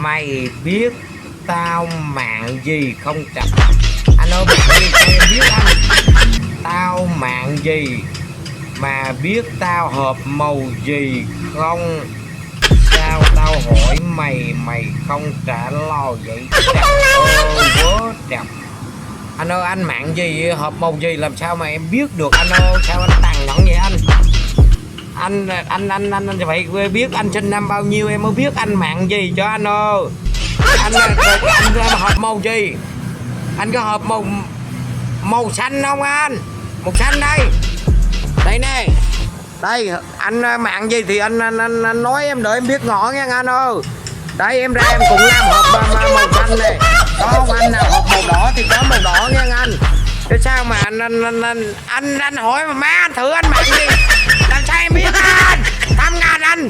Mày biết tao mạng gì không Trạch? Anh ơi mạng gì không em biết anh. Tao mạng gì mà biết tao hợp màu gì không? Sao tao hỏi mày mày không trả lời vậy? Trạch ơi bố Trạch. Anh ơi anh mạng gì hợp màu gì làm sao mà em biết được anh ơi? Sao anh tàn nhẫn vậy anh? Anh phải biết anh sinh năm bao nhiêu em mới biết anh mạng gì cho anh ơi. Anh hợp màu gì? Anh có hợp màu xanh không anh? Màu xanh đây. Đây nè. Đây anh mạng gì thì anh nói em đợi em biết ngỏ nha anh ơi. Đây em ra em cũng làm hợp màu xanh này. Có không anh nào hợp màu đỏ thì có màu đỏ nha anh. Thế sao mà anh hỏi mà má anh thử anh mạng gì? Làm sao em biết anh? 5.000 anh.